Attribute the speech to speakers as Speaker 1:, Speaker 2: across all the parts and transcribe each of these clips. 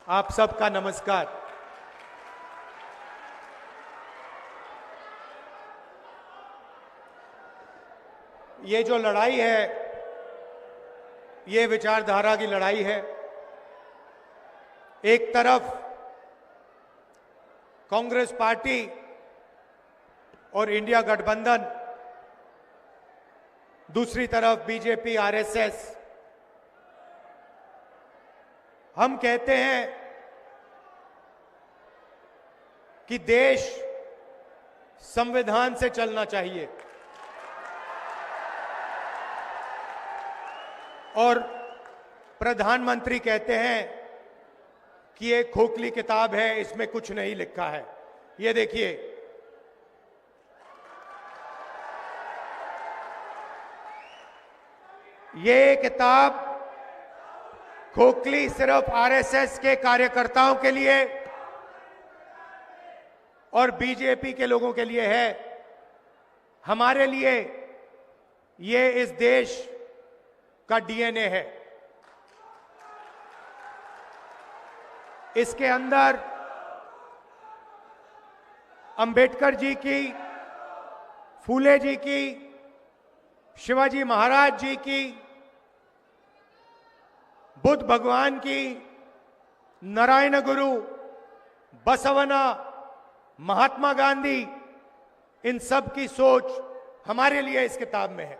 Speaker 1: आप सबका नमस्कार। ये जो लड़ाई है, ये विचारधारा की लड़ाई है। एक तरफ कांग्रेस पार्टी और इंडिया गठबंधन, दूसरी तरफ बीजेपी आरएसएस। हम कहते हैं कि देश संविधान से चलना चाहिए और प्रधानमंत्री कहते हैं कि ये खोखली किताब है, इसमें कुछ नहीं लिखा है। ये देखिए, ये किताब खोखली सिर्फ आरएसएस के कार्यकर्ताओं के लिए और बीजेपी के लोगों के लिए है। हमारे लिए ये इस देश का डीएनए है। इसके अंदर अंबेडकर जी की, फूले जी की, शिवाजी महाराज जी की, बुद्ध भगवान की, नारायण गुरु, बसवना, महात्मा गांधी, इन सब की सोच हमारे लिए इस किताब में है।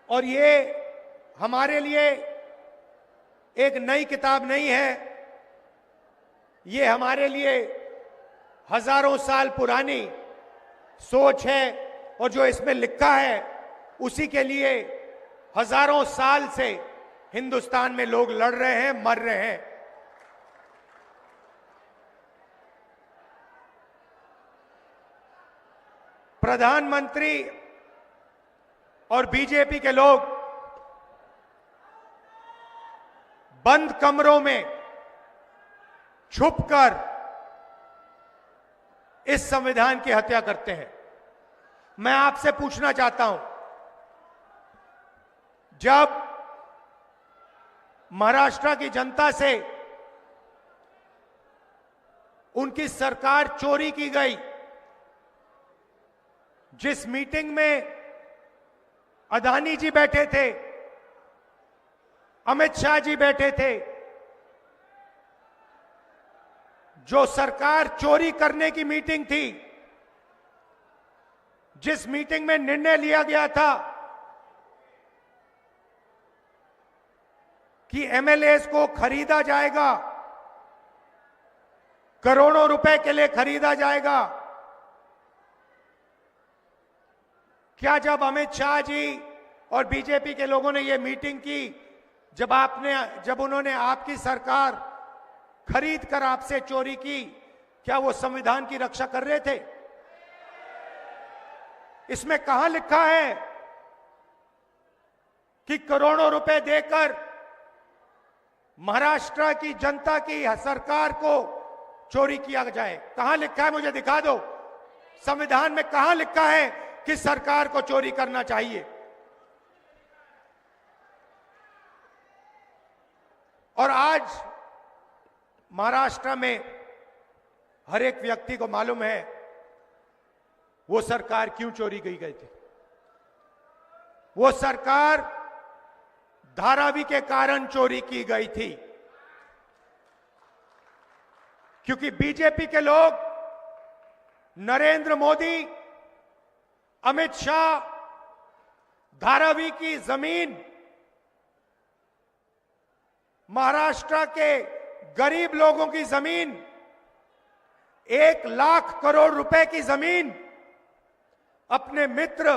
Speaker 1: और ये हमारे लिए एक नई किताब नहीं है, ये हमारे लिए हजारों साल पुरानी सोच है। और जो इसमें लिखा है उसी के लिए हजारों साल से हिंदुस्तान में लोग लड़ रहे हैं, मर रहे हैं। प्रधानमंत्री और बीजेपी के लोग बंद कमरों में छुपकर इस संविधान की हत्या करते हैं। मैं आपसे पूछना चाहता हूं, जब महाराष्ट्र की जनता से उनकी सरकार चोरी की गई, जिस मीटिंग में अदानी जी बैठे थे, अमित शाह जी बैठे थे, जो सरकार चोरी करने की मीटिंग थी, जिस मीटिंग में निर्णय लिया गया था कि एमएलएस को खरीदा जाएगा, करोड़ों रुपए के लिए खरीदा जाएगा, क्या जब अमित शाह जी और बीजेपी के लोगों ने यह मीटिंग की, जब उन्होंने आपकी सरकार खरीद कर आपसे चोरी की, क्या वो संविधान की रक्षा कर रहे थे? इसमें कहां लिखा है कि करोड़ों रुपए देकर महाराष्ट्र की जनता की सरकार को चोरी किया जाए? कहां लिखा है? मुझे दिखा दो। संविधान में कहां लिखा है कि सरकार को चोरी करना चाहिए? और आज महाराष्ट्र में हर एक व्यक्ति को मालूम है वो सरकार क्यों चोरी की गई थी। वो सरकार धारावी के कारण चोरी की गई थी, क्योंकि बीजेपी के लोग, नरेंद्र मोदी, अमित शाह, धारावी की जमीन, महाराष्ट्र के गरीब लोगों की जमीन, 1 लाख करोड़ रुपए की जमीन अपने मित्र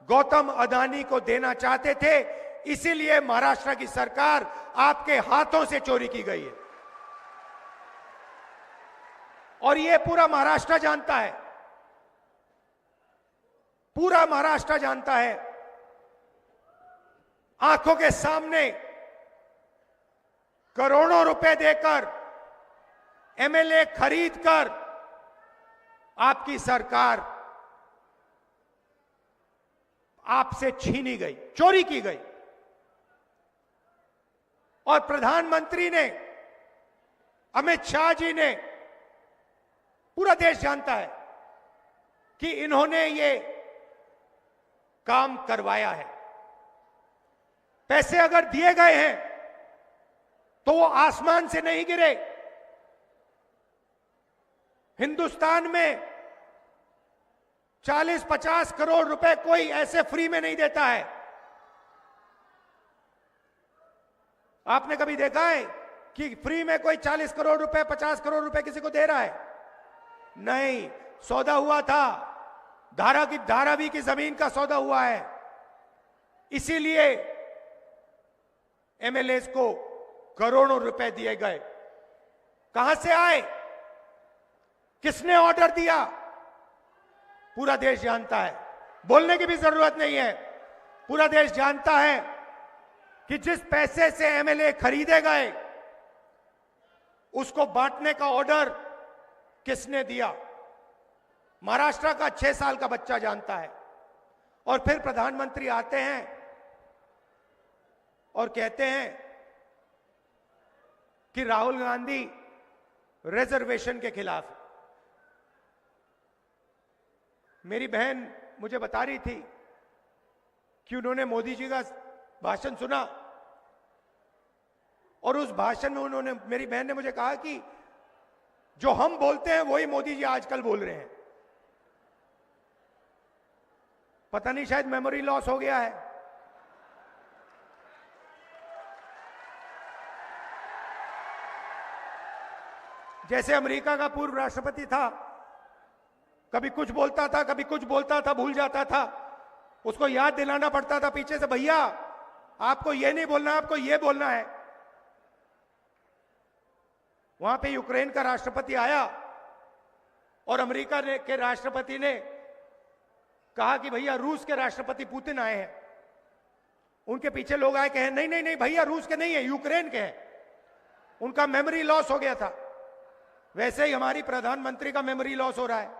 Speaker 1: गौतम अदानी को देना चाहते थे। इसीलिए महाराष्ट्र की सरकार आपके हाथों से चोरी की गई है। और यह पूरा महाराष्ट्र जानता है, पूरा महाराष्ट्र जानता है। आंखों के सामने करोड़ों रुपए देकर, एमएलए खरीदकर आपकी सरकार आपसे छीनी गई, चोरी की गई। और प्रधानमंत्री ने, अमित शाह जी ने, पूरा देश जानता है कि इन्होंने ये काम करवाया है। पैसे अगर दिए गए हैं तो वो आसमान से नहीं गिरे। हिंदुस्तान में 40-50 करोड़ रुपए कोई ऐसे फ्री में नहीं देता है। आपने कभी देखा है कि फ्री में कोई 40 करोड़ रुपए, 50 करोड़ रुपए किसी को दे रहा है? नहीं, सौदा हुआ था। धारावी की जमीन का सौदा हुआ है। इसीलिए एमएलए को करोड़ों रुपए दिए गए। कहां से आए? किसने ऑर्डर दिया? पूरा देश जानता है, बोलने की भी जरूरत नहीं है। पूरा देश जानता है कि जिस पैसे से एमएलए खरीदे गए उसको बांटने का ऑर्डर किसने दिया। महाराष्ट्र का 6 साल का बच्चा जानता है। और फिर प्रधानमंत्री आते हैं और कहते हैं कि राहुल गांधी रिजर्वेशन के खिलाफ है। मेरी बहन मुझे बता रही थी कि उन्होंने मोदी जी का भाषण सुना और उस भाषण में उन्होंने, मेरी बहन ने मुझे कहा कि जो हम बोलते हैं वही मोदी जी आजकल बोल रहे हैं। पता नहीं, शायद मेमोरी लॉस हो गया है। जैसे अमेरिका का पूर्व राष्ट्रपति था, कभी कुछ बोलता था, कभी कुछ बोलता था, भूल जाता था। उसको याद दिलाना पड़ता था पीछे से, भैया आपको ये नहीं बोलना, आपको ये बोलना है। वहां पे यूक्रेन का राष्ट्रपति आया और अमेरिका के राष्ट्रपति ने कहा कि भैया रूस के राष्ट्रपति पुतिन आए हैं। उनके पीछे लोग आए, कहे नहीं नहीं नहीं भैया रूस के नहीं है, यूक्रेन के हैं। उनका मेमोरी लॉस हो गया था। वैसे ही हमारी प्रधानमंत्री का मेमोरी लॉस हो रहा है।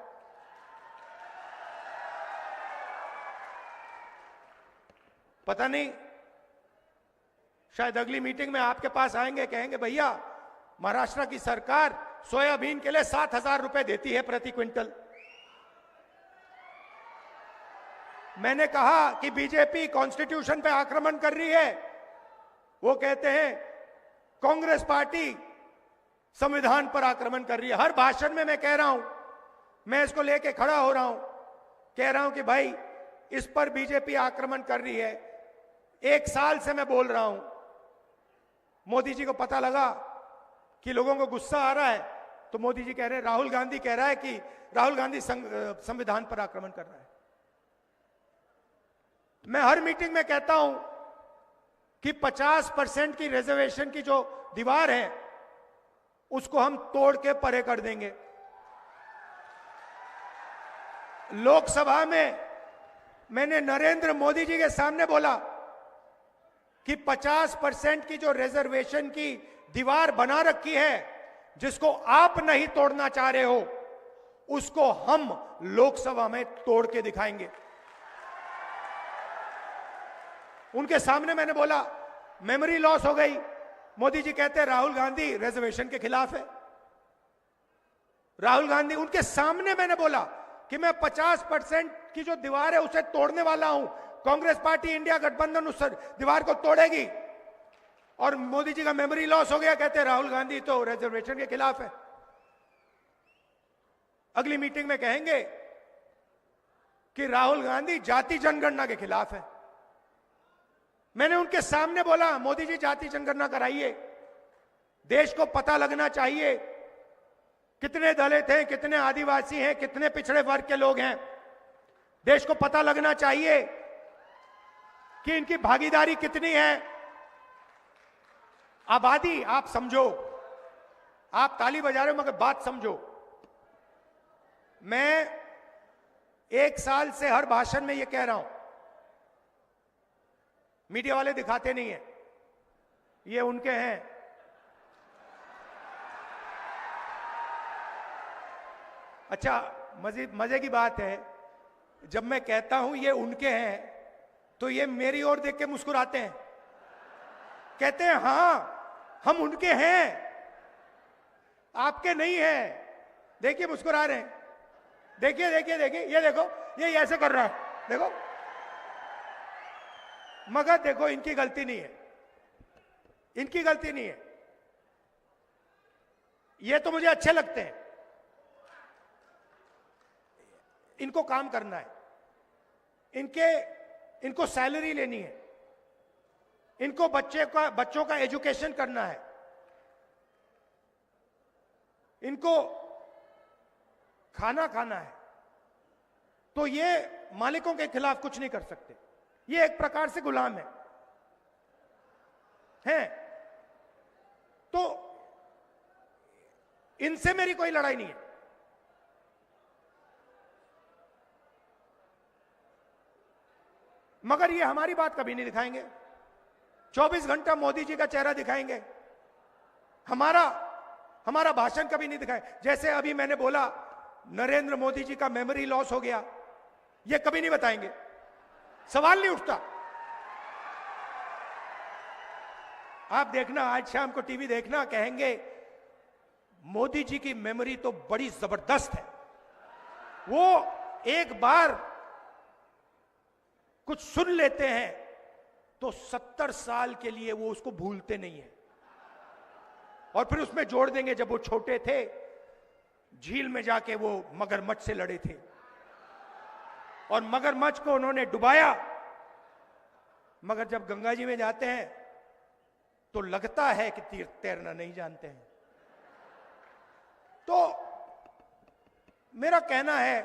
Speaker 1: पता नहीं, शायद अगली मीटिंग में आपके पास आएंगे, कहेंगे भैया महाराष्ट्र की सरकार सोयाबीन के लिए 7,000 रुपए देती है प्रति क्विंटल। मैंने कहा कि बीजेपी कॉन्स्टिट्यूशन पे आक्रमण कर रही है। वो कहते हैं कांग्रेस पार्टी संविधान पर आक्रमण कर रही है। हर भाषण में मैं कह रहा हूं, मैं इसको लेके खड़ा हो रहा हूं, कह रहा हूं कि भाई इस पर बीजेपी आक्रमण कर रही है। 1 साल से मैं बोल रहा हूं। मोदी जी को पता लगा कि लोगों को गुस्सा आ रहा है, तो मोदी जी कह रहे हैं, राहुल गांधी कह रहा है कि राहुल गांधी संविधान पर आक्रमण कर रहा है। मैं हर मीटिंग में कहता हूं कि 50% की रिजर्वेशन की जो दीवार है उसको हम तोड़ के परे कर देंगे। लोकसभा में मैंने नरेंद्र मोदी जी के सामने बोला कि 50% की जो रिजर्वेशन की दीवार बना रखी है, जिसको आप नहीं तोड़ना चाह रहे हो, उसको हम लोकसभा में तोड़ के दिखाएंगे। उनके सामने मैंने बोला, मेमोरी लॉस हो गई। मोदी जी कहते हैं राहुल गांधी रिजर्वेशन के खिलाफ है। राहुल गांधी, उनके सामने मैंने बोला कि मैं 50% की जो दीवार है उसे तोड़ने वाला हूं। कांग्रेस पार्टी, इंडिया गठबंधन उस दीवार को तोड़ेगी। और मोदी जी का मेमोरी लॉस हो गया, कहते हैं राहुल गांधी तो रिजर्वेशन के खिलाफ है। अगली मीटिंग में कहेंगे कि राहुल गांधी जाति जनगणना के खिलाफ है। मैंने उनके सामने बोला, मोदी जी जाति जनगणना कराइए, देश को पता लगना चाहिए कितने दलित हैं, कितने आदिवासी हैं, कितने पिछड़े वर्ग के लोग हैं। देश को पता लगना चाहिए कि इनकी भागीदारी कितनी है। आबादी, आप समझो, आप ताली बजा रहे हो मगर बात समझो। मैं 1 साल से हर भाषण में यह कह रहा हूं, मीडिया वाले दिखाते नहीं है, ये उनके हैं। अच्छा, मजे की बात है, जब मैं कहता हूं ये उनके हैं तो ये मेरी ओर देख के मुस्कुराते हैं, कहते हैं हाँ हम उनके हैं, आपके नहीं हैं। देखिए मुस्कुरा रहे हैं, देखिए देखिए देखिए, ये देखो, ये ऐसे कर रहा है, देखो। मगर देखो, इनकी गलती नहीं है, इनकी गलती नहीं है। ये तो मुझे अच्छे लगते हैं, इनको काम करना है, इनको सैलरी लेनी है, इनको बच्चों का एजुकेशन करना है, इनको खाना खाना है। तो ये मालिकों के खिलाफ कुछ नहीं कर सकते, ये एक प्रकार से गुलाम है। तो इनसे मेरी कोई लड़ाई नहीं है। मगर ये हमारी बात कभी नहीं दिखाएंगे, 24 घंटा मोदी जी का चेहरा दिखाएंगे, हमारा भाषण कभी नहीं दिखाए। जैसे अभी मैंने बोला नरेंद्र मोदी जी का मेमोरी लॉस हो गया, ये कभी नहीं बताएंगे, सवाल नहीं उठता। आप देखना, आज शाम को टीवी देखना, कहेंगे मोदी जी की मेमोरी तो बड़ी जबरदस्त है, वो एक बार कुछ सुन लेते हैं तो 70 साल के लिए वो उसको भूलते नहीं है। और फिर उसमें जोड़ देंगे जब वो छोटे थे, झील में जाके वो मगरमच्छ से लड़े थे और मगरमच्छ को उन्होंने डुबाया। मगर जब गंगा जी में जाते हैं तो लगता है कि तैरना नहीं जानते हैं। तो मेरा कहना है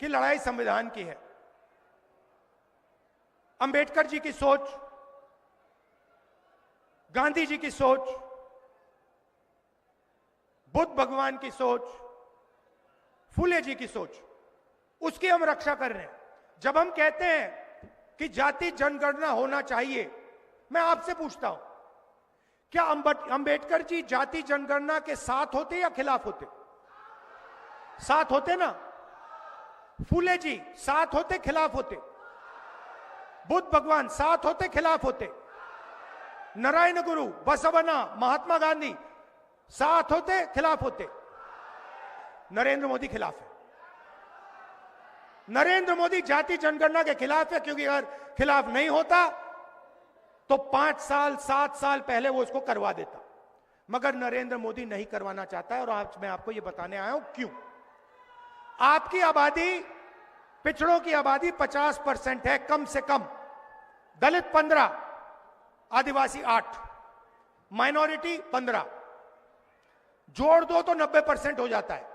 Speaker 1: कि लड़ाई संविधान की है। अंबेडकर जी की सोच, गांधी जी की सोच, बुद्ध भगवान की सोच, फूले जी की सोच, उसकी हम रक्षा कर रहे हैं। जब हम कहते हैं कि जाति जनगणना होना चाहिए, मैं आपसे पूछता हूं, क्या अंबेडकर जी जाति जनगणना के साथ होते या खिलाफ होते? साथ होते ना। फूले जी साथ होते, खिलाफ होते? बुद्ध भगवान साथ होते, खिलाफ होते? नारायण गुरु, बसवना, महात्मा गांधी साथ होते, खिलाफ होते? नरेंद्र मोदी खिलाफ है। नरेंद्र मोदी जाति जनगणना के खिलाफ है, क्योंकि अगर खिलाफ नहीं होता तो 5 साल 7 साल पहले वो उसको करवा देता। मगर नरेंद्र मोदी नहीं करवाना चाहता है, और आज मैं आपको ये बताने आया हूं क्यों। आपकी आबादी, पिछड़ों की आबादी 50% है, कम से कम। दलित 15, आदिवासी 8, माइनॉरिटी 15, जोड़ दो तो 90% हो जाता है।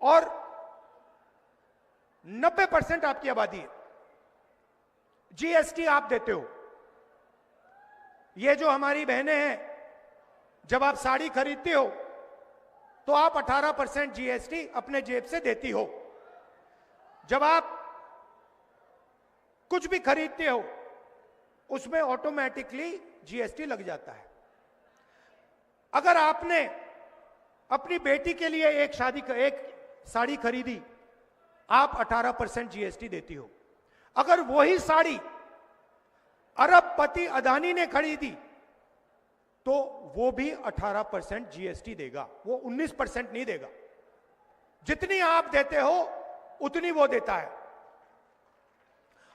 Speaker 1: और 90% आपकी आबादी है। जीएसटी आप देते हो। ये जो हमारी बहनें हैं, जब आप साड़ी खरीदते हो तो आप 18% जीएसटी अपने जेब से देती हो। जब आप कुछ भी खरीदते हो उसमें ऑटोमेटिकली जीएसटी लग जाता है। अगर आपने अपनी बेटी के लिए एक साड़ी खरीदी, आप 18% जीएसटी देती हो। अगर वही साड़ी अरबपति अदानी ने खरीदी तो वो भी 18% जीएसटी देगा, वो 19% नहीं देगा। जितनी आप देते हो उतनी वो देता है।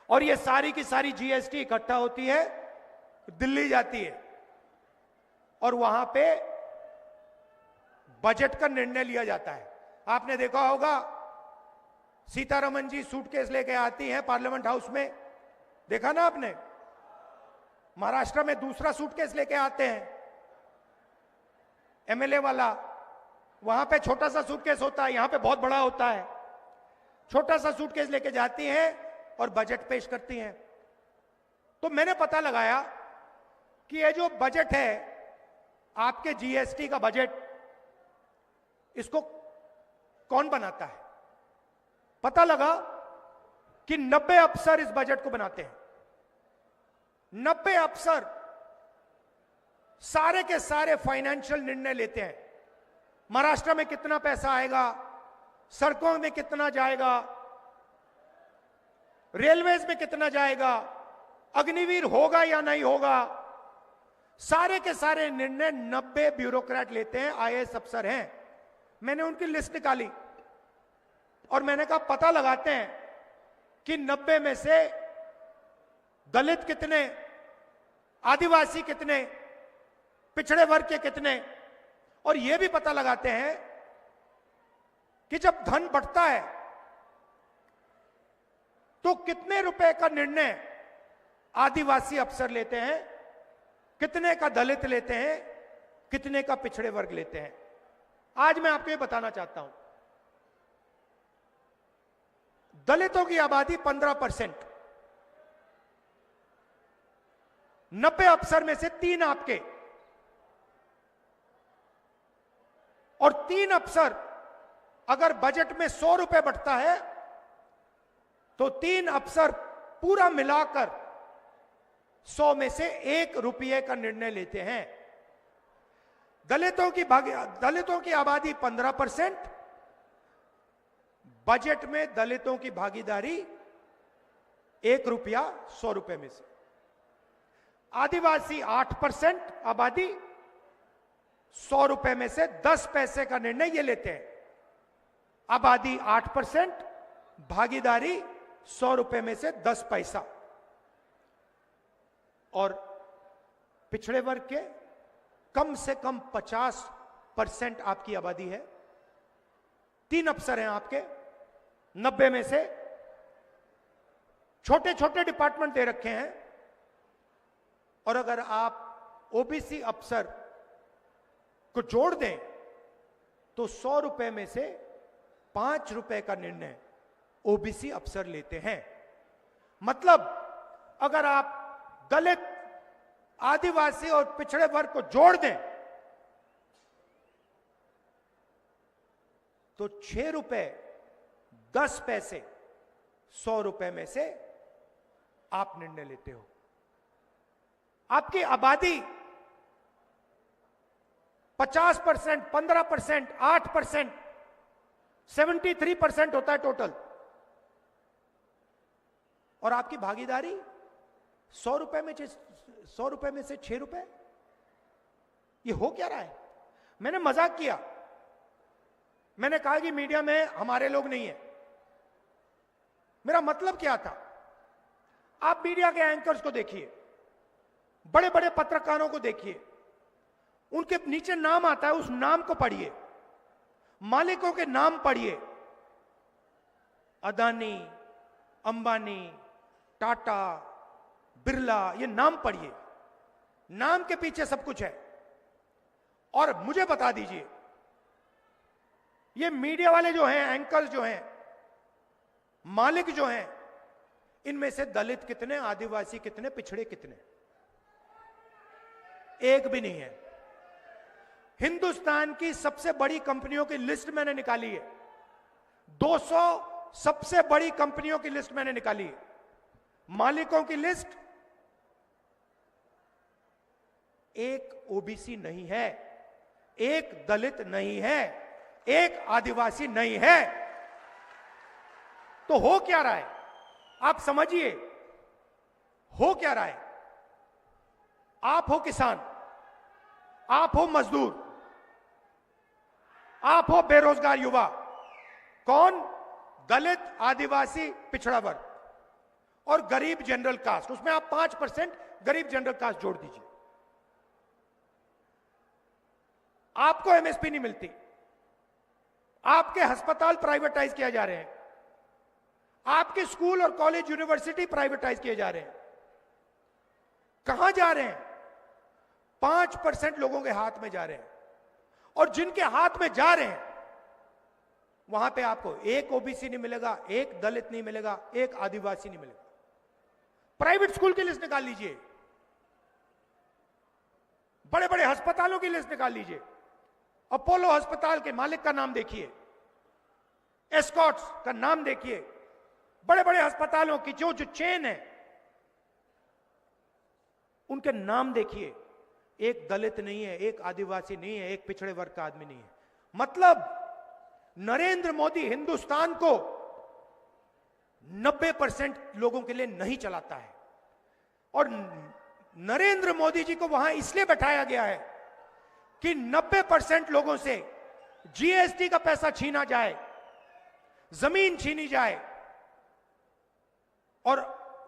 Speaker 1: और ये सारी की सारी जीएसटी इकट्ठा होती है, दिल्ली जाती है, और वहां पे बजट का निर्णय लिया जाता है। आपने देखा होगा, सीतारमन जी सूटकेस लेके आती हैं पार्लियामेंट हाउस में, देखा ना आपने? महाराष्ट्र में दूसरा सूटकेस लेके आते हैं एमएलए वाला, वहां पे छोटा सा सूटकेस होता है, यहां पे बहुत बड़ा होता है। छोटा सा सूटकेस लेके जाती हैं और बजट पेश करती हैं। तो मैंने पता लगाया कि ये जो बजट है, आपके जीएसटी का बजट, इसको कौन बनाता है? पता लगा कि 90 अफसर इस बजट को बनाते हैं। 90 अफसर सारे के सारे फाइनेंशियल निर्णय लेते हैं। महाराष्ट्र में कितना पैसा आएगा, सड़कों में कितना जाएगा, रेलवेज में कितना जाएगा, अग्निवीर होगा या नहीं होगा, सारे के सारे निर्णय 90 ब्यूरोक्रेट लेते हैं, आईएएस अफसर हैं। मैंने उनकी लिस्ट निकाली और मैंने कहा पता लगाते हैं कि 90 में से दलित कितने, आदिवासी कितने, पिछड़े वर्ग के कितने, और यह भी पता लगाते हैं कि जब धन बढ़ता है तो कितने रुपए का निर्णय आदिवासी अफसर लेते हैं, कितने का दलित लेते हैं, कितने का पिछड़े वर्ग लेते हैं। आज मैं आपको ये बताना चाहता हूं, दलितों की आबादी 15%, 90 अफसर में से 3 आपके, और 3 अफसर अगर बजट में 100 रुपए बढ़ता है तो 3 अफसर पूरा मिलाकर 100 में से 1 रुपये का निर्णय लेते हैं। दलितों की आबादी 15%, बजट में दलितों की भागीदारी 1 रुपया 100 रुपए में से। आदिवासी 8% आबादी, 100 रुपए में से 10 पैसे का निर्णय ये लेते हैं। आबादी 8%, भागीदारी 100 रुपए में से 10 पैसा। और पिछड़े वर्ग के कम से कम 50% आपकी आबादी है। 3 अफसर हैं आपके, 90 में से छोटे छोटे डिपार्टमेंट दे रखे हैं, और अगर आप ओबीसी अफसर को जोड़ दें तो 100 रुपए में से 5 रुपए का निर्णय ओबीसी अफसर लेते हैं। मतलब अगर आप दलित, आदिवासी और पिछड़े वर्ग को जोड़ दें तो 6 रुपए 10 पैसे 100 रुपए में से आप निर्णय लेते हो। आपकी आबादी 50%, 15%, 8%, 73% होता है टोटल, और आपकी भागीदारी 100 रुपए में से 6 रुपए। ये हो क्या रहा है? मैंने मजाक किया, मैंने कहा कि मीडिया में हमारे लोग नहीं है। मेरा मतलब क्या था, आप मीडिया के एंकर्स को देखिए, बड़े बड़े पत्रकारों को देखिए, उनके नीचे नाम आता है, उस नाम को पढ़िए, मालिकों के नाम पढ़िए, अदानी, अंबानी, टाटा, बिरला, ये नाम पढ़िए। नाम के पीछे सब कुछ है। और मुझे बता दीजिए, ये मीडिया वाले जो हैं, एंकर्स जो हैं, मालिक जो हैं, इनमें से दलित कितने, आदिवासी कितने, पिछड़े कितने? एक भी नहीं है। हिंदुस्तान की सबसे बड़ी कंपनियों की लिस्ट मैंने निकाली है, 200 सबसे बड़ी कंपनियों की लिस्ट मैंने निकाली है। मालिकों की लिस्ट, एक ओबीसी नहीं है, एक दलित नहीं है, एक आदिवासी नहीं है। तो हो क्या रहा है? आप समझिए, हो क्या रहा है? आप हो किसान, आप हो मजदूर, आप हो बेरोजगार युवा, कौन? दलित, आदिवासी, पिछड़ा वर्ग और गरीब जनरल कास्ट। उसमें आप 5% गरीब जनरल कास्ट जोड़ दीजिए। आपको एमएसपी नहीं मिलती, आपके अस्पताल प्राइवेटाइज किया जा रहे हैं, आपके स्कूल और कॉलेज यूनिवर्सिटी प्राइवेटाइज किए जा रहे हैं। कहां जा रहे हैं? 5% लोगों के हाथ में जा रहे हैं, और जिनके हाथ में जा रहे हैं वहां पे आपको एक ओबीसी नहीं मिलेगा, एक दलित नहीं मिलेगा, एक आदिवासी नहीं मिलेगा। प्राइवेट स्कूल की लिस्ट निकाल लीजिए, बड़े बड़े अस्पतालों की लिस्ट निकाल लीजिए। अपोलो अस्पताल के मालिक का नाम देखिए, एस्कॉट्स का नाम देखिए, बड़े बड़े अस्पतालों की जो चेन है उनके नाम देखिए। एक दलित नहीं है, एक आदिवासी नहीं है, एक पिछड़े वर्ग का आदमी नहीं है। मतलब नरेंद्र मोदी हिंदुस्तान को 90% लोगों के लिए नहीं चलाता है, और नरेंद्र मोदी जी को वहां इसलिए बैठाया गया है कि 90% लोगों से जीएसटी का पैसा छीना जाए, जमीन छीनी जाए और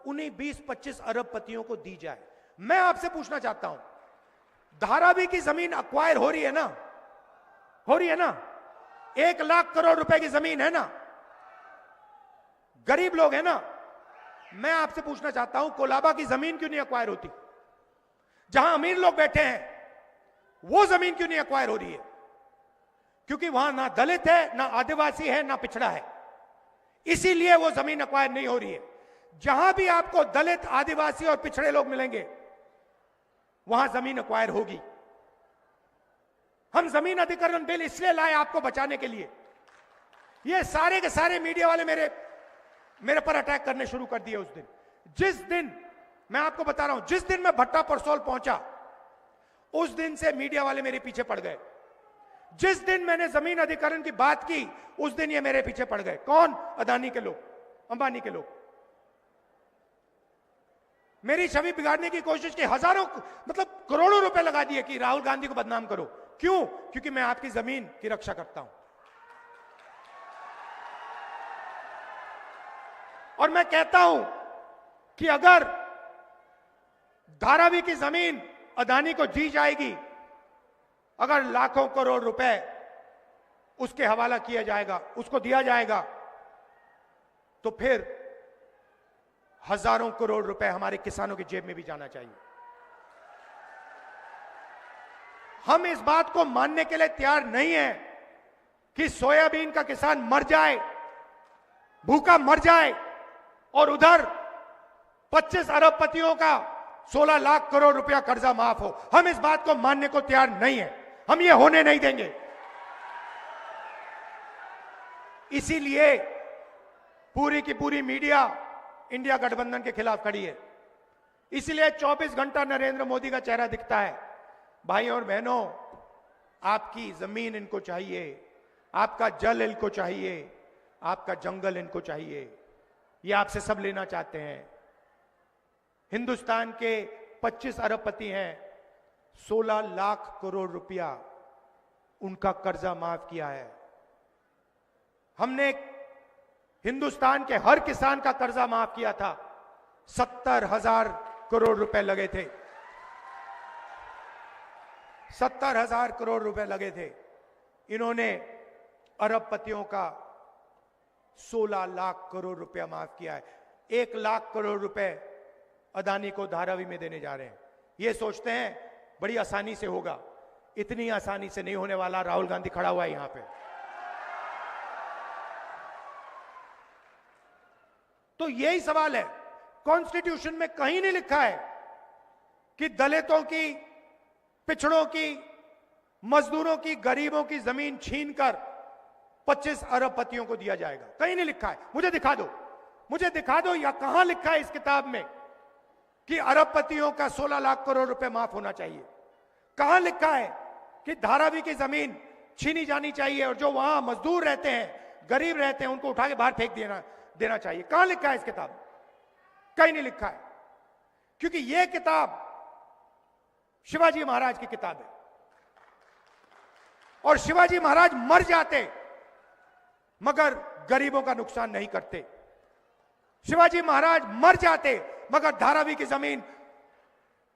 Speaker 1: उन्हीं 20-25 अरबपतियों को दी जाए। मैं आपसे पूछना चाहता हूं, धारावी की जमीन अक्वायर हो रही है ना? हो रही है ना? 1 लाख करोड़ रुपए की जमीन है ना? गरीब लोग है ना? मैं आपसे पूछना चाहता हूं, कोलाबा की जमीन क्यों नहीं अक्वायर होती? जहां अमीर लोग बैठे हैं वो जमीन क्यों नहीं अक्वायर हो रही है? क्योंकि वहां ना दलित है, ना आदिवासी है, ना पिछड़ा है, इसीलिए वो जमीन अक्वायर नहीं हो रही है। जहां भी आपको दलित, आदिवासी और पिछड़े लोग मिलेंगे वहां जमीन अक्वायर होगी। हम जमीन अधिग्रहण बिल इसलिए लाए आपको बचाने के लिए। ये सारे के सारे मीडिया वाले मेरे पर अटैक करने शुरू कर दिए उस दिन। जिस दिन मैं आपको बता रहा हूं, जिस दिन मैं भट्टा परसोल पहुंचा उस दिन से मीडिया वाले मेरे पीछे पड़ गए। जिस दिन मैंने जमीन अधिग्रहण की बात की उस दिन ये मेरे पीछे पड़ गए। कौन? अदानी के लोग, अंबानी के लोग। मेरी छवि बिगाड़ने की कोशिश की, हजारों मतलब करोड़ों रुपए लगा दिए कि राहुल गांधी को बदनाम करो। क्यों? क्योंकि मैं आपकी जमीन की रक्षा करता हूं। और मैं कहता हूं कि अगर धारावी की जमीन अदानी को दी जाएगी, अगर लाखों करोड़ रुपए उसके हवाला किया जाएगा, उसको दिया जाएगा, तो फिर हजारों करोड़ रुपए हमारे किसानों की जेब में भी जाना चाहिए। हम इस बात को मानने के लिए तैयार नहीं है कि सोयाबीन का किसान मर जाए, भूखा मर जाए और उधर 25 अरबपतियों का 16 लाख करोड़ रुपया कर्जा माफ हो। हम इस बात को मानने को तैयार नहीं है, हम ये होने नहीं देंगे। इसीलिए पूरी की पूरी मीडिया इंडिया गठबंधन के खिलाफ खड़ी है। इसलिए 24 घंटा नरेंद्र मोदी का चेहरा दिखता है। भाइयों और बहनों, आपकी जमीन इनको चाहिए, आपका जल इनको चाहिए, आपका जंगल इनको चाहिए, ये आपसे सब लेना चाहते हैं। हिंदुस्तान के 25 अरबपति हैं, 16 लाख करोड़ रुपया उनका कर्जा माफ किया है। हमने हिंदुस्तान के हर किसान का कर्जा माफ किया था। 70,000 करोड़ रुपए लगे थे, 70,000 करोड़ रुपए लगे थे। इन्होंने अरबपतियों का 16 लाख करोड़ रुपया माफ किया है। 1 लाख करोड़ रुपए अदानी को धारावी में देने जा रहे हैं। ये सोचते हैं बड़ी आसानी से होगा, इतनी आसानी से नहीं होने वाला। राहुल गांधी खड़ा हुआ है यहां पे। तो यही सवाल है, कॉन्स्टिट्यूशन में कहीं नहीं लिखा है कि दलितों की, पिछड़ों की, मजदूरों की, गरीबों की जमीन छीनकर 25 अरबपतियों को दिया जाएगा। कहीं नहीं लिखा है। मुझे दिखा दो, मुझे दिखा दो या कहां लिखा है इस किताब में कि अरबपतियों का 16 लाख करोड़ रुपए माफ होना चाहिए। कहां लिखा है कि धारावी की जमीन छीनी जानी चाहिए और जो वहां मजदूर रहते हैं, गरीब रहते हैं, उनको उठा के बाहर फेंक देना चाहिए। कहां लिखा है इस किताब? कहीं नहीं लिखा है। क्योंकि यह किताब शिवाजी महाराज की किताब है और शिवाजी महाराज मर जाते मगर गरीबों का नुकसान नहीं करते। शिवाजी महाराज मर जाते मगर धारावी की जमीन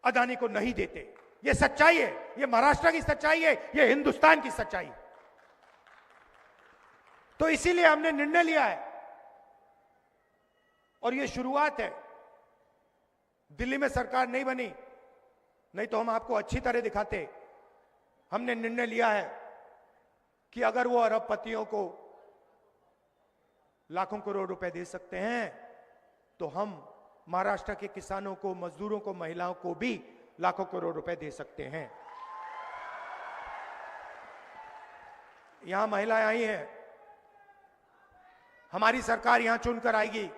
Speaker 1: अदानी को नहीं देते। यह सच्चाई है, यह महाराष्ट्र की सच्चाई है, यह हिंदुस्तान की सच्चाई है। तो इसीलिए हमने निर्णय लिया है और यह शुरुआत है। दिल्ली में सरकार नहीं बनी, नहीं तो हम आपको अच्छी तरह दिखाते। हमने निर्णय लिया है कि अगर वो अरबपतियों को लाखों करोड़ रुपए दे सकते हैं तो हम महाराष्ट्र के किसानों को, मजदूरों को, महिलाओं को भी लाखों करोड़ रुपए दे सकते हैं। यहां महिलाएं आई हैं, हमारी सरकार यहां चुनकर आएगी।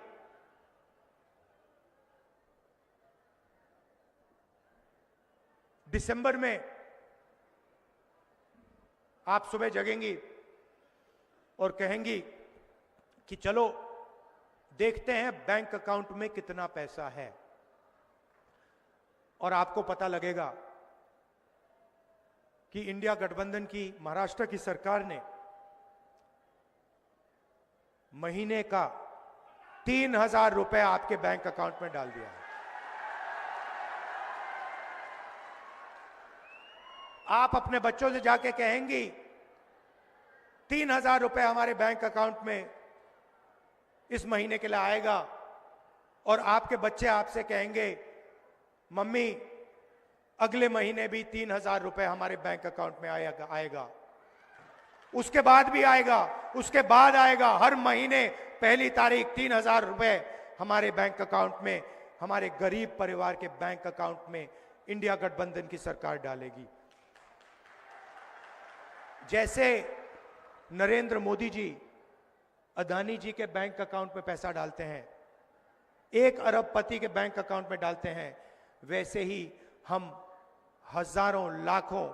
Speaker 1: दिसंबर में आप सुबह जगेंगी और कहेंगी कि चलो देखते हैं बैंक अकाउंट में कितना पैसा है। और आपको पता लगेगा कि इंडिया गठबंधन की महाराष्ट्र की सरकार ने महीने का 3,000 रुपए आपके बैंक अकाउंट में डाल दिया है। आप अपने बच्चों से जाके कहेंगी 3,000 रुपए हमारे बैंक अकाउंट में इस महीने के लिए आएगा, और आपके बच्चे आपसे कहेंगे मम्मी अगले महीने भी 3,000 रुपए हमारे बैंक अकाउंट में आएगा, उसके बाद भी आएगा, उसके बाद आएगा, हर महीने पहली तारीख 3,000 रुपए हमारे बैंक अकाउंट में, हमारे गरीब परिवार के बैंक अकाउंट में इंडिया गठबंधन की सरकार डालेगी। जैसे नरेंद्र मोदी जी अदानी जी के बैंक अकाउंट में पैसा डालते हैं, 1 अरबपति के बैंक अकाउंट में डालते हैं, वैसे ही हम हजारों लाखों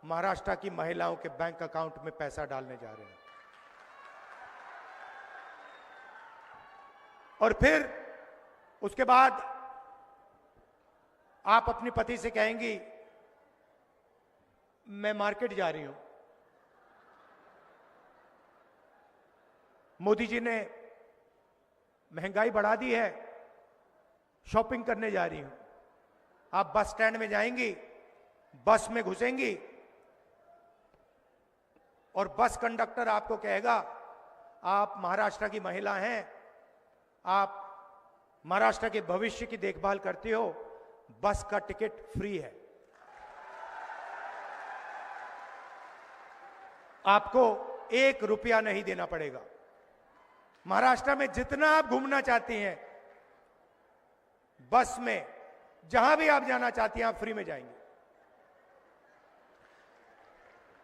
Speaker 1: महाराष्ट्र की महिलाओं के बैंक अकाउंट में पैसा डालने जा रहे हैं। और फिर उसके बाद आप अपने पति से कहेंगी मैं मार्केट जा रही हूं, मोदी जी ने महंगाई बढ़ा दी है, शॉपिंग करने जा रही हूं। आप बस स्टैंड में जाएंगी, बस में घुसेंगी और बस कंडक्टर आपको कहेगा आप महाराष्ट्र की महिला हैं, आप महाराष्ट्र के भविष्य की देखभाल करती हो, बस का टिकट फ्री है। आपको 1 रुपया नहीं देना पड़ेगा। महाराष्ट्र में जितना आप घूमना चाहती हैं, बस में जहां भी आप जाना चाहती हैं, आप फ्री में जाएंगे।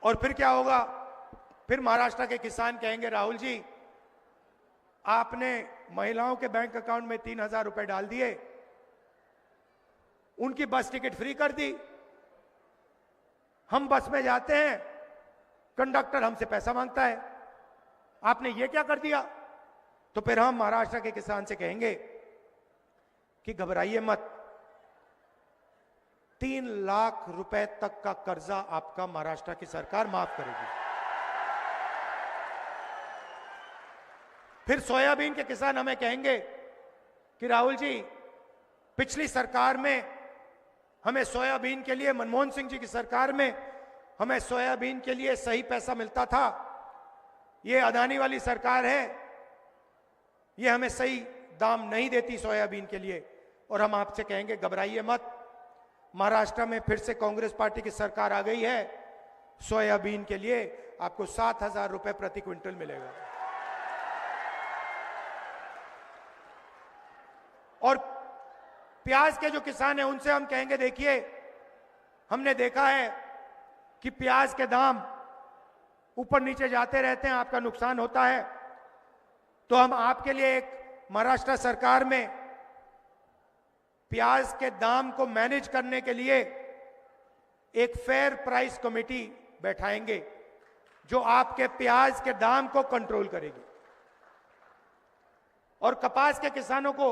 Speaker 1: और फिर क्या होगा? फिर महाराष्ट्र के किसान कहेंगे राहुल जी आपने महिलाओं के बैंक अकाउंट में 3,000 रुपए डाल दिए, उनकी बस टिकट फ्री कर दी, हम बस में जाते हैं, कंडक्टर हमसे पैसा मांगता है, आपने ये क्या कर दिया? तो फिर हम महाराष्ट्र के किसान से कहेंगे कि घबराइए मत, 3 लाख रुपए तक का कर्जा आपका महाराष्ट्र की सरकार माफ करेगी। फिर सोयाबीन के किसान हमें कहेंगे कि राहुल जी पिछली सरकार में हमें सोयाबीन के लिए, मनमोहन सिंह जी की सरकार में हमें सोयाबीन के लिए सही पैसा मिलता था, ये अदानी वाली सरकार है, ये हमें सही दाम नहीं देती सोयाबीन के लिए। और हम आपसे कहेंगे घबराइए मत, महाराष्ट्र में फिर से कांग्रेस पार्टी की सरकार आ गई है, सोयाबीन के लिए आपको 7,000 रुपए प्रति क्विंटल मिलेगा। और प्याज के जो किसान हैं उनसे हम कहेंगे देखिए हमने देखा है कि प्याज के दाम ऊपर नीचे जाते रहते हैं, आपका नुकसान होता है, तो हम आपके लिए एक महाराष्ट्र सरकार में प्याज के दाम को मैनेज करने के लिए एक फेयर प्राइस कमेटी बैठाएंगे जो आपके प्याज के दाम को कंट्रोल करेगी। और कपास के किसानों को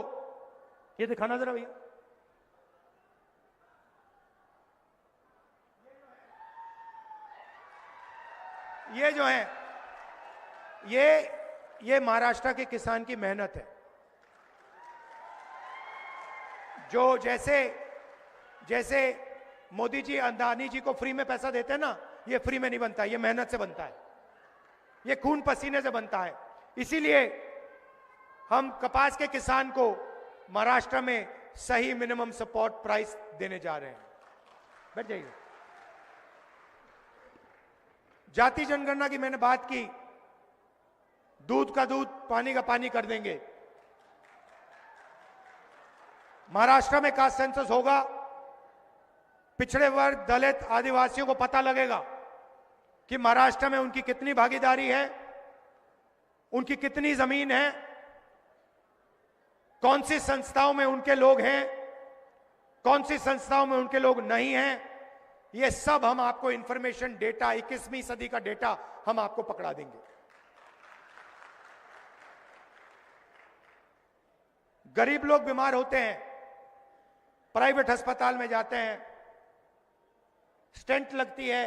Speaker 1: ये दिखाना जरा भैया, ये जो है ये महाराष्ट्र के किसान की मेहनत है। जो जैसे मोदी जी अदानी जी को फ्री में पैसा देते हैं ना, ये फ्री में नहीं बनता, ये मेहनत से बनता है, ये खून पसीने से बनता है। इसीलिए हम कपास के किसान को महाराष्ट्र में सही मिनिमम सपोर्ट प्राइस देने जा रहे हैं। बैठ जाइए। जाति जनगणना की मैंने बात की, दूध का दूध पानी का पानी कर देंगे। महाराष्ट्र में कास्ट सेंसस होगा, पिछड़े वर्ग, दलित, आदिवासियों को पता लगेगा कि महाराष्ट्र में उनकी कितनी भागीदारी है, उनकी कितनी जमीन है, कौन सी संस्थाओं में उनके लोग हैं, कौन सी संस्थाओं में उनके लोग नहीं हैं। ये सब हम आपको इंफॉर्मेशन डेटा, 21वीं सदी का डेटा हम आपको पकड़ा देंगे। गरीब लोग बीमार होते हैं, प्राइवेट अस्पताल में जाते हैं, स्टेंट लगती है,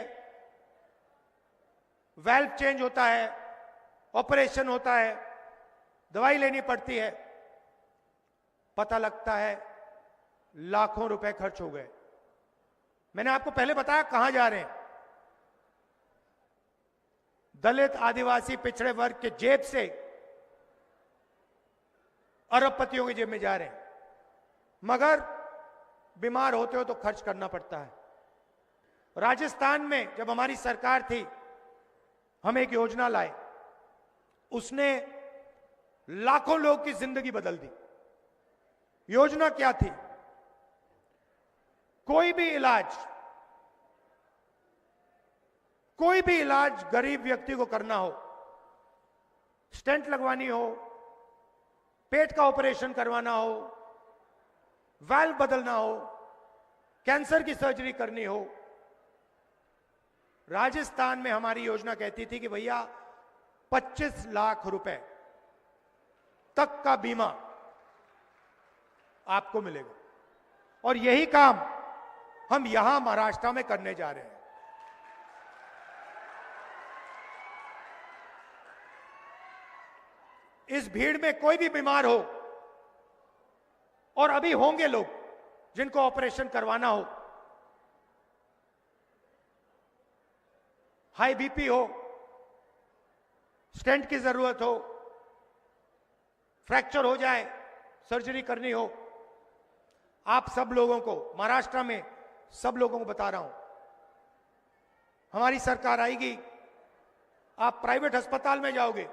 Speaker 1: वाल्व चेंज होता है, ऑपरेशन होता है, दवाई लेनी पड़ती है, पता लगता है लाखों रुपए खर्च हो गए। मैंने आपको पहले बताया कहां जा रहे हैं। दलित, आदिवासी, पिछड़े वर्ग के जेब से अरबपतियों की जेब में जा रहे हैं। मगर बीमार होते हो तो खर्च करना पड़ता है। राजस्थान में जब हमारी सरकार थी, हम एक योजना लाए, उसने लाखों लोग की जिंदगी बदल दी। योजना क्या थी? कोई भी इलाज गरीब व्यक्ति को करना हो, स्टेंट लगवानी हो, पेट का ऑपरेशन करवाना हो, वाल्व बदलना हो, कैंसर की सर्जरी करनी हो, राजस्थान में हमारी योजना कहती थी कि भैया 25 लाख रुपए तक का बीमा आपको मिलेगा। और यही काम हम यहां महाराष्ट्र में करने जा रहे हैं। इस भीड़ में कोई भी बीमार हो, और अभी होंगे लोग जिनको ऑपरेशन करवाना हो, हाई बीपी हो, स्टेंट की जरूरत हो, फ्रैक्चर हो जाए, सर्जरी करनी हो, आप सब लोगों को, महाराष्ट्र में सब लोगों को बता रहा हूं, हमारी सरकार आएगी, आप प्राइवेट अस्पताल में जाओगे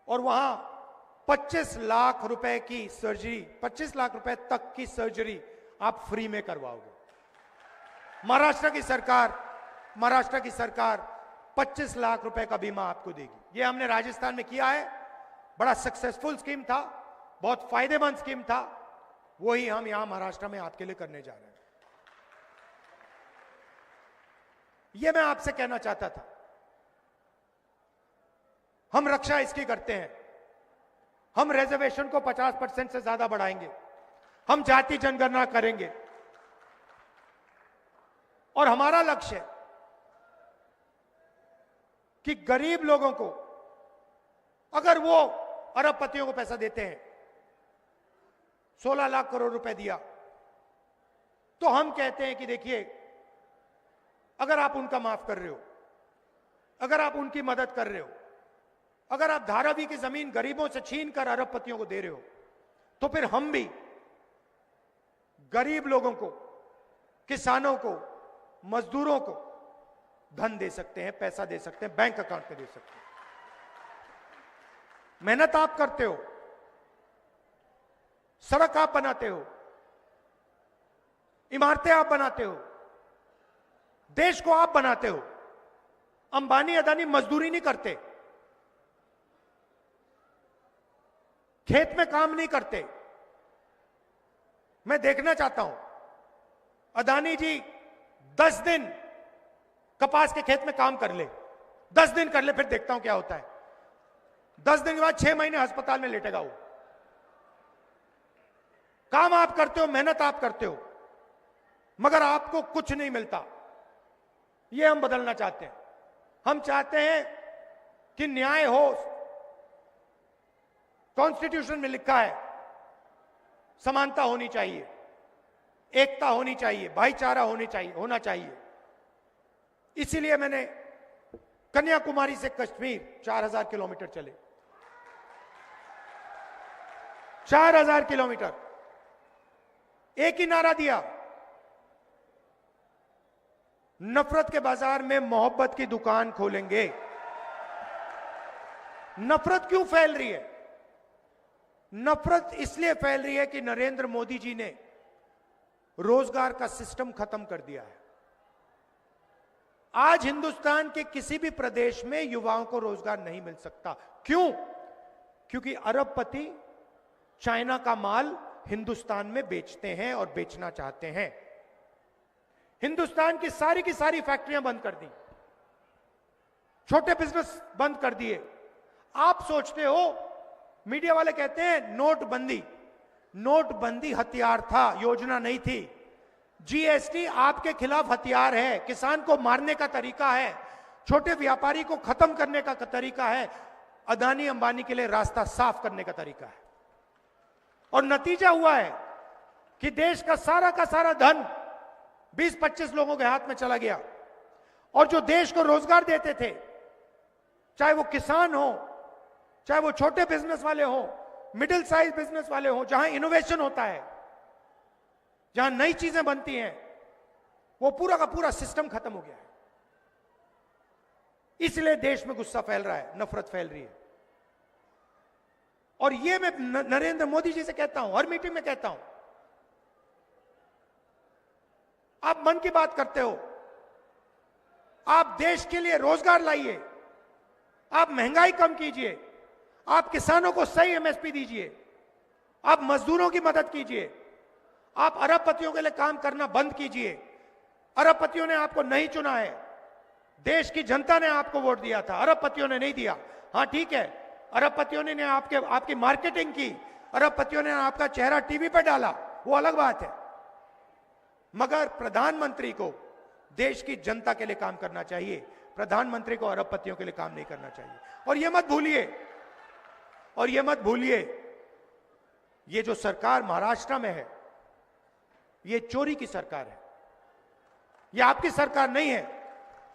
Speaker 1: और वहां 25 लाख रुपए की सर्जरी, 25 लाख रुपए तक की सर्जरी आप फ्री में करवाओगे। महाराष्ट्र की सरकार 25 लाख रुपए का बीमा आपको देगी। यह हमने राजस्थान में किया है, बड़ा सक्सेसफुल स्कीम था, बहुत फायदेमंद स्कीम था, वही हम यहां महाराष्ट्र में आपके लिए करने जा रहे हैं। यह मैं आपसे कहना चाहता था। हम रक्षा इसकी करते हैं, हम रिजर्वेशन को 50% से ज्यादा बढ़ाएंगे, हम जाति जनगणना करेंगे, और हमारा लक्ष्य है कि गरीब लोगों को, अगर वो अरबपतियों को पैसा देते हैं, 16 लाख करोड़ रुपए दिया, तो हम कहते हैं कि देखिए, अगर आप उनका माफ कर रहे हो, अगर आप उनकी मदद कर रहे हो, अगर आप धारावी की जमीन गरीबों से छीन कर अरबपतियों को दे रहे हो, तो फिर हम भी गरीब लोगों को, किसानों को, मजदूरों को धन दे सकते हैं, पैसा दे सकते हैं, बैंक अकाउंट में दे सकते हैं। मेहनत आप करते हो, सड़क आप बनाते हो, इमारतें आप बनाते हो, देश को आप बनाते हो। अंबानी अदानी मजदूरी नहीं करते, खेत में काम नहीं करते। मैं देखना चाहता हूं, अदानी जी 10 दिन कपास के खेत में काम कर ले, 10 दिन कर ले, फिर देखता हूं क्या होता है। 10 दिन के बाद 6 महीने अस्पताल में लेटेगा वो। काम आप करते हो, मेहनत आप करते हो, मगर आपको कुछ नहीं मिलता। ये हम बदलना चाहते हैं। हम चाहते हैं कि न्याय हो। कॉन्स्टिट्यूशन में लिखा है समानता होनी चाहिए, एकता होनी चाहिए, भाईचारा होना चाहिए। इसीलिए मैंने कन्याकुमारी से कश्मीर 4000 किलोमीटर चले, 4000 किलोमीटर, एक ही नारा दिया, नफरत के बाजार में मोहब्बत की दुकान खोलेंगे। नफरत क्यों फैल रही है? नफरत इसलिए फैल रही है कि नरेंद्र मोदी जी ने रोजगार का सिस्टम खत्म कर दिया है। आज हिंदुस्तान के किसी भी प्रदेश में युवाओं को रोजगार नहीं मिल सकता। क्यों? क्योंकि अरबपति चाइना का माल हिंदुस्तान में बेचते हैं और बेचना चाहते हैं। हिंदुस्तान की सारी फैक्ट्रियां बंद कर दी, छोटे बिजनेस बंद कर दिए। आप सोचते हो, मीडिया वाले कहते हैं नोटबंदी, नोटबंदी हथियार था, योजना नहीं थी। जीएसटी आपके खिलाफ हथियार है, किसान को मारने का तरीका है, छोटे व्यापारी को खत्म करने का तरीका है, अदानी अंबानी के लिए रास्ता साफ करने का तरीका है। और नतीजा हुआ है कि देश का सारा धन 20-25 लोगों के हाथ में चला गया। और जो देश को रोजगार देते थे, चाहे वो किसान हो, चाहे वो छोटे बिजनेस वाले हो, मिडिल साइज बिजनेस वाले हो, जहां इनोवेशन होता है, जहां नई चीजें बनती हैं, वो पूरा का पूरा सिस्टम खत्म हो गया है। इसलिए देश में गुस्सा फैल रहा है, नफरत फैल रही है। और ये मैं नरेंद्र मोदी जी से कहता हूं, हर मीटिंग में कहता हूं, आप मन की बात करते हो, आप देश के लिए रोजगार लाइए, आप महंगाई कम कीजिए, आप किसानों को सही एमएसपी दीजिए, आप मजदूरों की मदद कीजिए, आप अरबपतियों के लिए काम करना बंद कीजिए। अरबपतियों ने आपको नहीं चुना है, देश की जनता ने आपको वोट दिया था, अरबपतियों ने नहीं दिया। हां ठीक है, अरबपतियों ने आपकी मार्केटिंग की, अरबपतियों ने आपका चेहरा टीवी पर डाला, वो अलग बात है, मगर प्रधानमंत्री को देश की जनता के लिए काम करना चाहिए, प्रधानमंत्री को अरबपतियों के लिए काम नहीं करना चाहिए। और ये मत भूलिए, ये जो सरकार महाराष्ट्र में है, ये चोरी की सरकार है, ये आपकी सरकार नहीं है,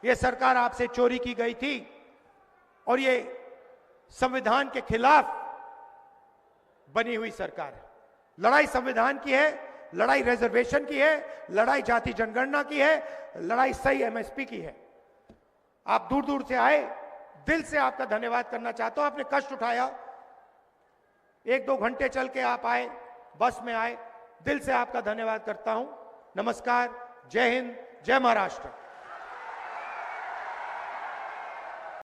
Speaker 1: ये सरकार आपसे चोरी की गई थी। और ये संविधान के खिलाफ बनी हुई सरकार है। लड़ाई संविधान की है, लड़ाई रिजर्वेशन की है, लड़ाई जाति जनगणना की है, लड़ाई सही एमएसपी की है। आप दूर दूर से आए, दिल से आपका धन्यवाद करना चाहता हूं। आपने कष्ट उठाया, 1-2 घंटे चल के आप आए, बस में आए, दिल से आपका धन्यवाद करता हूं। नमस्कार, जय हिंद, जय महाराष्ट्र।